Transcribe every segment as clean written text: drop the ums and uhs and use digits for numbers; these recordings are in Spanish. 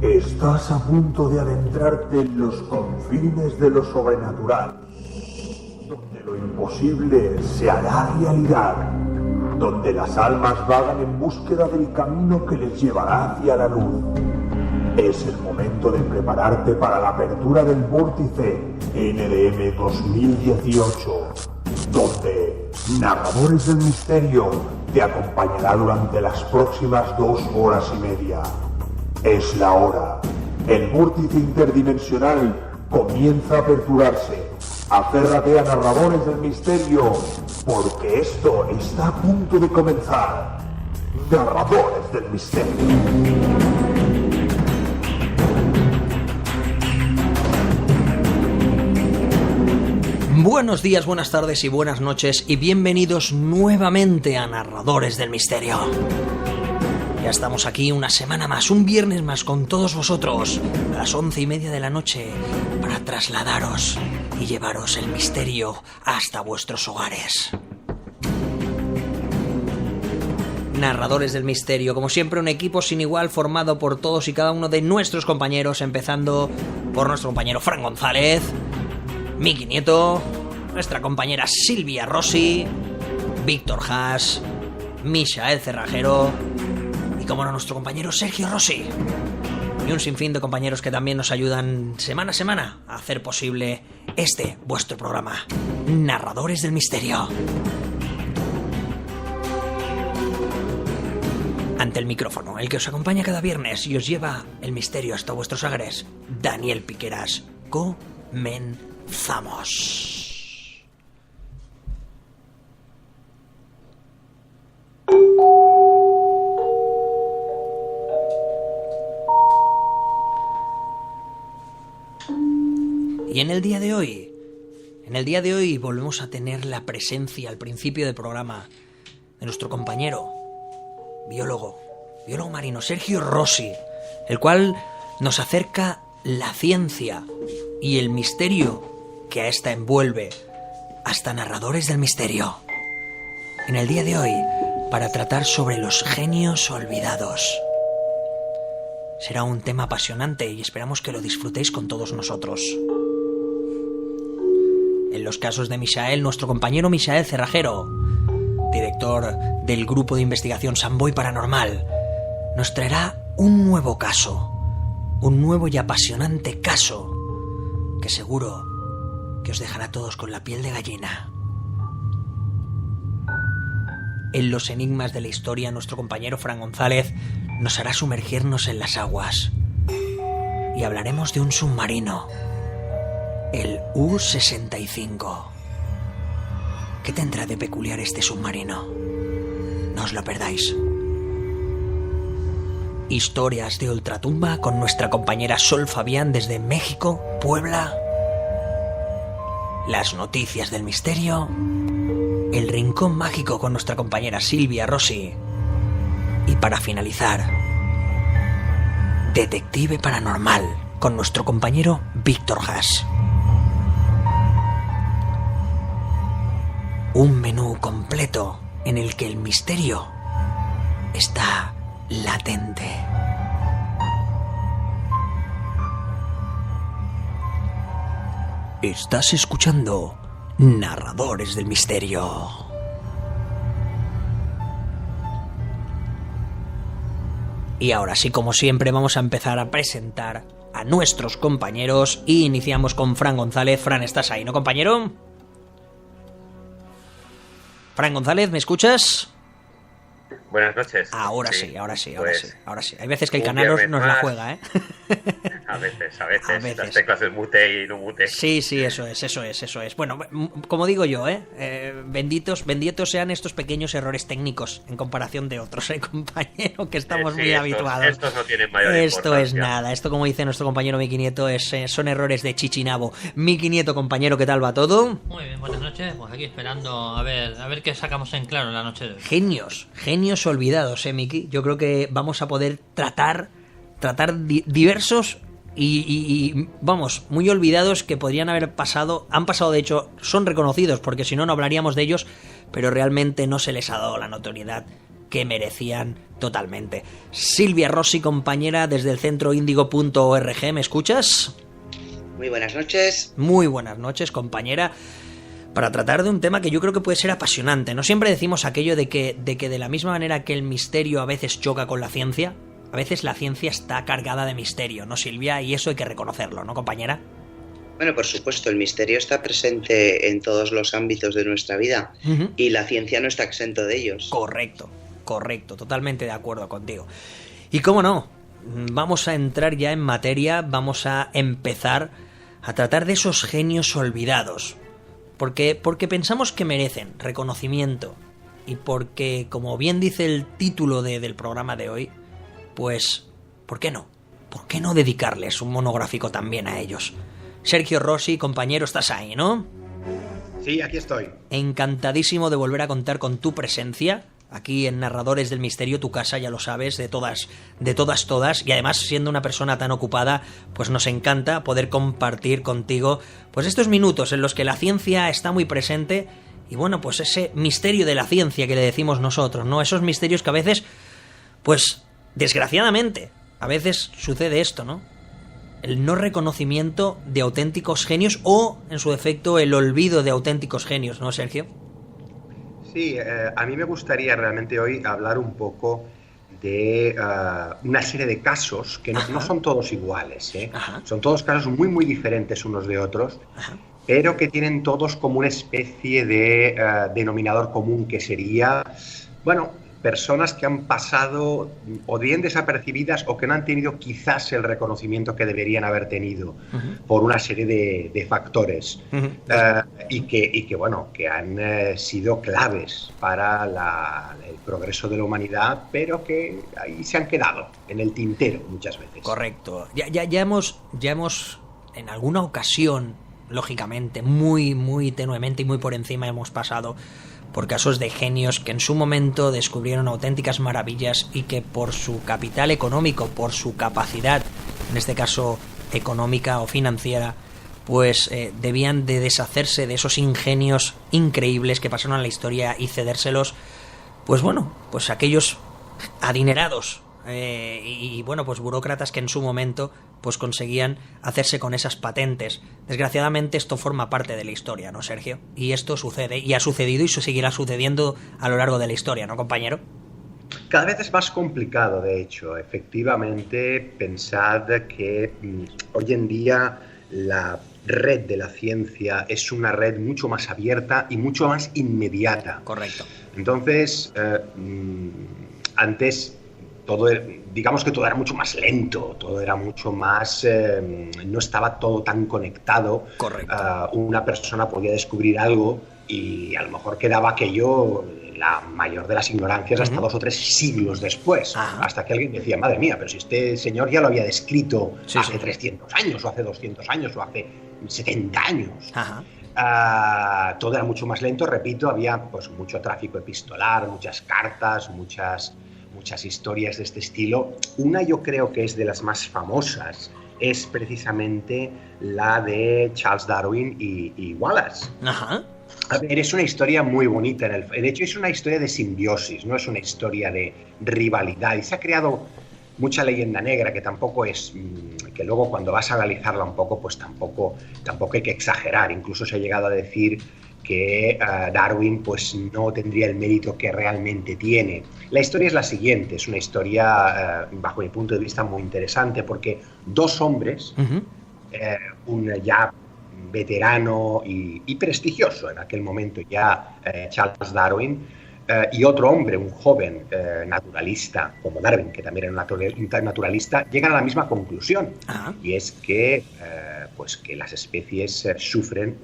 Estás a punto de adentrarte en los confines de lo sobrenatural, donde lo imposible se hará realidad, donde las almas vagan en búsqueda del camino que les llevará hacia la luz. Es el momento de prepararte para la apertura del vórtice NDM 2018, donde Narradores del Misterio te acompañará durante las próximas 2 horas y media. Es la hora. El vórtice interdimensional comienza a aperturarse. Aférrate a Narradores del Misterio, porque esto está a punto de comenzar. Narradores del Misterio. Buenos días, buenas tardes y buenas noches y bienvenidos nuevamente a Narradores del Misterio. Ya estamos aquí una semana más, un viernes más con todos vosotros a las 11:30 de la noche para trasladaros y llevaros el misterio hasta vuestros hogares. Narradores del Misterio, como siempre un equipo sin igual formado por todos y cada uno de nuestros compañeros, empezando por nuestro compañero Fran González, Miki Nieto, nuestra compañera Silvia Rossi, Víctor Haas, Michael Cerrajero y, como no, nuestro compañero Sergio Rossi. Y un sinfín de compañeros que también nos ayudan semana a semana a hacer posible este, vuestro programa, Narradores del Misterio. Ante el micrófono, el que os acompaña cada viernes y os lleva el misterio hasta vuestros hogares, Daniel Piqueras. Comenzamos. Y en el día de hoy volvemos a tener la presencia al principio del programa de nuestro compañero biólogo marino Sergio Rossi, el cual nos acerca la ciencia y el misterio que a esta envuelve hasta Narradores del Misterio. En el día de hoy, para tratar sobre los genios olvidados. Será un tema apasionante y esperamos que lo disfrutéis con todos nosotros. En los casos de Michael, nuestro compañero Michael Cerrajero, director del grupo de investigación Samboy Paranormal, nos traerá un nuevo caso, un nuevo y apasionante caso que seguro que os dejará a todos con la piel de gallina. En los enigmas de la historia, nuestro compañero Fran González nos hará sumergirnos en las aguas y hablaremos de un submarino, el U-65. ¿Qué tendrá de peculiar este submarino? No os lo perdáis. Historias de ultratumba con nuestra compañera Sol Fabián desde México, Puebla. Las noticias del misterio. El rincón mágico con nuestra compañera Silvia Rossi. Y para finalizar, Detective Paranormal con nuestro compañero Víctor Haas. Un menú completo en el que el misterio está latente. Estás escuchando Narradores del Misterio. Y ahora sí, como siempre, vamos a empezar a presentar a nuestros compañeros y iniciamos con Fran González. Fran, ¿estás ahí, no, compañero? Fran González, ¿me escuchas? Buenas noches. Ahora sí. Hay veces que el canal nos la juega, ¿eh? A veces. Las teclas del mute y no mute. Sí, eso es. Bueno, como digo yo, benditos sean estos pequeños errores técnicos en comparación de otros, compañero, que estamos muy habituados. Estos no tienen mayor Esto importancia. es nada. Esto, como dice nuestro compañero Miki Nieto, son errores de chichinabo. Miki Nieto, compañero, ¿qué tal va todo? Muy bien, buenas noches. Pues aquí esperando a ver qué sacamos en claro en la noche de hoy. Genios olvidados, Miki. Yo creo que vamos a poder tratar diversos y vamos, muy olvidados que podrían haber pasado, han pasado, de hecho, son reconocidos, porque si no, no hablaríamos de ellos, pero realmente no se les ha dado la notoriedad que merecían totalmente. Silvia Rossi, compañera desde el centro índigo.org, ¿me escuchas? Muy buenas noches. Muy buenas noches, compañera, para tratar de un tema que yo creo que puede ser apasionante. No siempre decimos aquello de que de la misma manera que el misterio a veces choca con la ciencia, a veces la ciencia está cargada de misterio, ¿no, Silvia? Y eso hay que reconocerlo, ¿no, compañera? Bueno, por supuesto, el misterio está presente en todos los ámbitos de nuestra vida y la ciencia no está exento de ellos. Correcto, totalmente de acuerdo contigo. Y cómo no, vamos a entrar ya en materia, vamos a empezar a tratar de esos genios olvidados. Porque pensamos que merecen reconocimiento y porque, como bien dice el título del programa de hoy, pues, ¿por qué no? ¿Por qué no dedicarles un monográfico también a ellos? Sergio Rossi, compañero, estás ahí, ¿no? Sí, aquí estoy. Encantadísimo de volver a contar con tu presencia aquí en Narradores del Misterio, tu casa, ya lo sabes, de todas, y además siendo una persona tan ocupada, pues nos encanta poder compartir contigo pues estos minutos en los que la ciencia está muy presente y bueno, pues ese misterio de la ciencia que le decimos nosotros, ¿no? Esos misterios que a veces, pues desgraciadamente, a veces sucede esto, ¿no? El no reconocimiento de auténticos genios o, en su defecto, el olvido de auténticos genios, ¿no, Sergio? Sí, a mí me gustaría realmente hoy hablar un poco de una serie de casos que no son todos iguales, ¿eh? Son todos casos muy, muy diferentes unos de otros, pero que tienen todos como una especie de denominador común que sería, bueno, personas que han pasado o bien desapercibidas o que no han tenido quizás el reconocimiento que deberían haber tenido por una serie de factores y que bueno, que han sido claves para el progreso de la humanidad, pero que ahí se han quedado en el tintero muchas veces. Correcto. Ya hemos en alguna ocasión, lógicamente, muy, muy tenuemente y muy por encima hemos pasado por casos de genios que en su momento descubrieron auténticas maravillas y que por su capital económico, por su capacidad, en este caso económica o financiera, pues debían de deshacerse de esos ingenios increíbles que pasaron a la historia y cedérselos, pues bueno, pues aquellos adinerados y bueno, pues burócratas que en su momento pues conseguían hacerse con esas patentes. Desgraciadamente esto forma parte de la historia, ¿no, Sergio? Y esto sucede, y ha sucedido y se seguirá sucediendo a lo largo de la historia, ¿no, compañero? Cada vez es más complicado, de hecho. Efectivamente, pensad que hoy en día la red de la ciencia es una red mucho más abierta y mucho más inmediata. Correcto. Entonces, antes digamos que todo era mucho más lento, todo era mucho más, no estaba todo tan conectado. Correcto. Una persona podía descubrir algo y a lo mejor quedaba aquello, la mayor de las ignorancias, hasta 2 o 3 siglos después. Hasta que alguien decía, madre mía, pero si este señor ya lo había descrito hace 300 años, o hace 200 años, o hace 70 años. Todo era mucho más lento, repito, había pues mucho tráfico epistolar, muchas cartas, muchas historias de este estilo. Una yo creo que es de las más famosas, es precisamente la de Charles Darwin y Wallace. A ver, es una historia muy bonita. De hecho, es una historia de simbiosis, no es una historia de rivalidad. Y se ha creado mucha leyenda negra que tampoco es... que luego cuando vas a analizarla un poco, pues tampoco hay que exagerar. Incluso se ha llegado a decir que Darwin pues no tendría el mérito que realmente tiene. La historia es la siguiente, es una historia, bajo mi punto de vista, muy interesante, porque 2 hombres, un ya veterano y prestigioso en aquel momento ya, Charles Darwin, y otro hombre, un joven naturalista como Darwin, que también era un naturalista, llegan a la misma conclusión, y es que pues que las especies sufren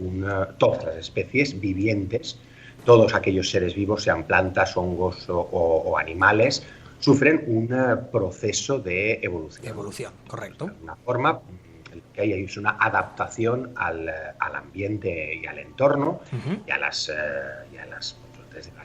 todas las especies vivientes, todos aquellos seres vivos, sean plantas, hongos o animales, sufren un proceso de evolución. Evolución, correcto. De alguna forma, lo que hay es una adaptación al ambiente y al entorno, y a las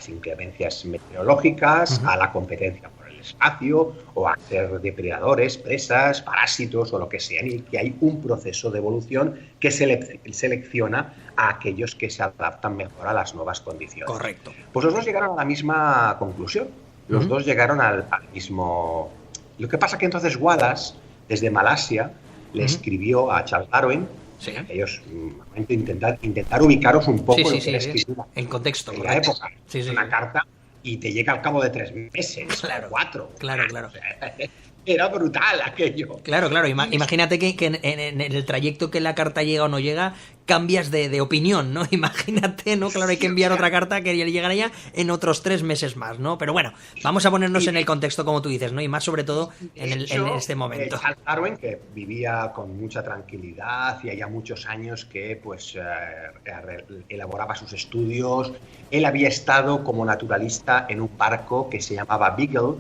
inclemencias meteorológicas, a la competencia por el el espacio o a ser depredadores, presas, parásitos o lo que sean, y que hay un proceso de evolución que selecciona a aquellos que se adaptan mejor a las nuevas condiciones. Correcto. Pues los dos llegaron a la misma conclusión. Los dos llegaron al mismo... Lo que pasa que entonces Wallace, desde Malasia, le escribió a Charles Darwin. Sí. Ellos intentar ubicaros un poco en contexto, en la época. Sí. Una carta y te llega al cabo de 3 meses, claro, 4. Claro. Era brutal aquello. Claro. Imagínate que en el trayecto que la carta llega o no llega, cambias de opinión, ¿no? Imagínate, ¿no? Claro, hay que enviar otra carta que llegará ya en otros 3 meses más, ¿no? Pero bueno, vamos a ponernos en el contexto, como tú dices, ¿no? Y más sobre todo en este momento. Charles Darwin, que vivía con mucha tranquilidad y hacía muchos años que pues elaboraba sus estudios. Él había estado como naturalista en un barco que se llamaba Beagle,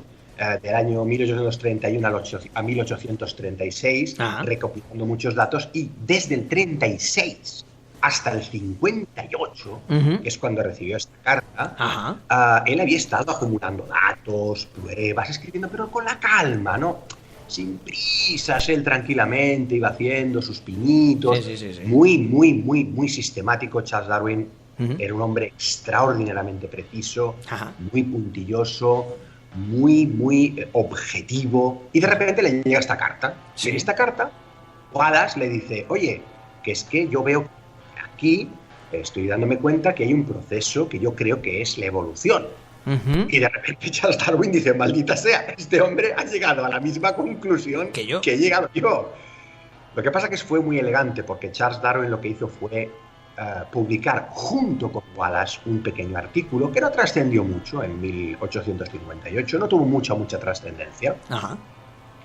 del año 1831 a 1836, recopilando muchos datos, y desde el 36 hasta el 58, que es cuando recibió esta carta, él había estado acumulando datos, pruebas, escribiendo, pero con la calma, ¿no? Sin prisas, él tranquilamente iba haciendo sus pinitos. Sí. Muy sistemático. Charles Darwin era un hombre extraordinariamente preciso, muy puntilloso, muy objetivo, y de repente le llega esta carta. Y en esta carta Wallace le dice: oye, que es que yo veo aquí, estoy dándome cuenta que hay un proceso que yo creo que es la evolución. Y de repente Charles Darwin dice: maldita sea, este hombre ha llegado a la misma conclusión que he llegado yo. Lo que pasa que fue muy elegante, porque Charles Darwin lo que hizo fue publicar junto con Wallace un pequeño artículo que no trascendió mucho en 1858, no tuvo mucha trascendencia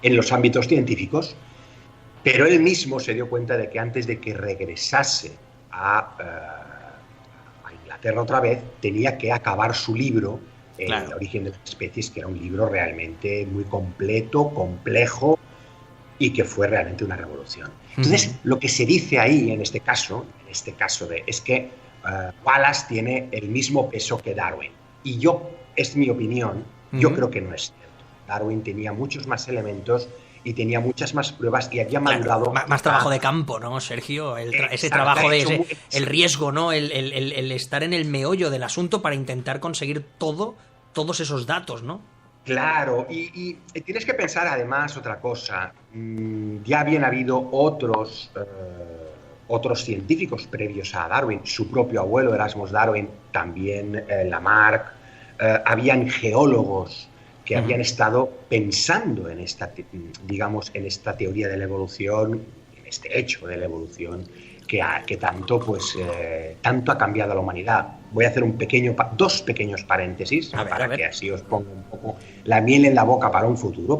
en los ámbitos científicos, pero él mismo se dio cuenta de que antes de que regresase a Inglaterra otra vez, tenía que acabar su libro, El origen de las especies, que era un libro realmente muy completo, complejo, y que fue realmente una revolución. Entonces, lo que se dice ahí, en este caso es que Wallace tiene el mismo peso que Darwin. Y es mi opinión, yo creo que no es cierto. Darwin tenía muchos más elementos y tenía muchas más pruebas y había madurado... Más trabajo de campo, ¿no, Sergio? Ese trabajo de el riesgo, ¿no? El estar en el meollo del asunto para intentar conseguir todos esos datos, ¿no? Claro, y tienes que pensar además otra cosa. Ya habían habido otros científicos previos a Darwin. Su propio abuelo, Erasmus Darwin, también Lamarck. Habían geólogos que habían estado pensando en esta teoría de la evolución, en este hecho de la evolución, que tanto ha cambiado a la humanidad. Voy a hacer dos pequeños paréntesis para que así os ponga un poco la miel en la boca para un futuro.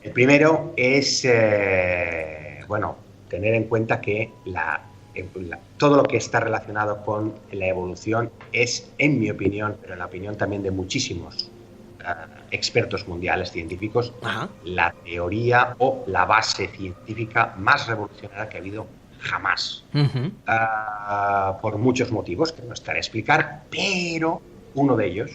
El primero es, tener en cuenta que todo lo que está relacionado con la evolución es, en mi opinión, pero en la opinión también de muchísimos expertos mundiales científicos, la teoría o la base científica más revolucionaria que ha habido jamás, por muchos motivos que no estaré a explicar, pero uno de ellos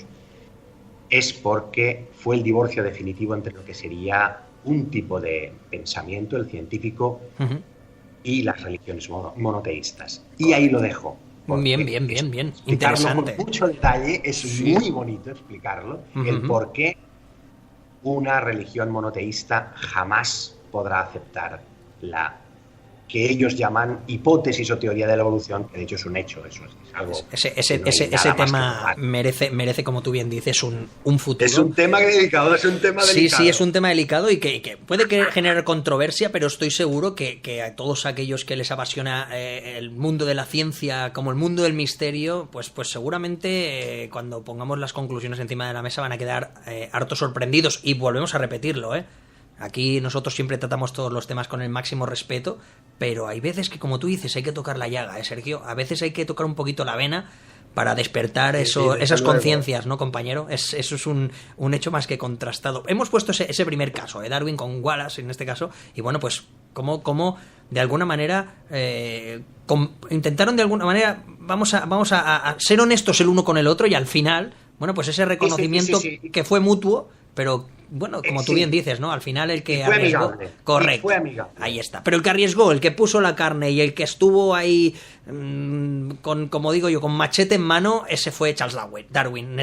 es porque fue el divorcio definitivo entre lo que sería un tipo de pensamiento, el científico, y las religiones monoteístas. Y ahí lo dejo. Bien. Interesante. Con mucho detalle, es muy bonito explicarlo, el por qué una religión monoteísta jamás podrá aceptar la que ellos llaman hipótesis o teoría de la evolución, que de hecho es un hecho, eso es algo... Ese tema merece, como tú bien dices, un futuro. Es un tema delicado, Sí, es un tema delicado y que puede generar controversia, pero estoy seguro que a todos aquellos que les apasiona el mundo de la ciencia como el mundo del misterio, pues seguramente cuando pongamos las conclusiones encima de la mesa van a quedar harto sorprendidos, y volvemos a repetirlo, Aquí nosotros siempre tratamos todos los temas con el máximo respeto, pero hay veces que, como tú dices, hay que tocar la llaga, Sergio. A veces hay que tocar un poquito la vena para despertar esas conciencias, ¿no, compañero? Eso es un hecho más que contrastado. Hemos puesto ese primer caso, Darwin con Wallace, en este caso, y bueno, pues cómo de alguna manera intentaron de alguna manera, vamos a ser honestos el uno con el otro, y al final, Bueno, pues ese reconocimiento que fue mutuo, pero bueno, como tú bien dices, ¿no? Al final el que arriesgó... Amigable. Correcto. Fue amigable. Ahí está. Pero el que arriesgó, el que puso la carne y el que estuvo ahí con, como digo yo, con machete en mano, ese fue Charles Darwin.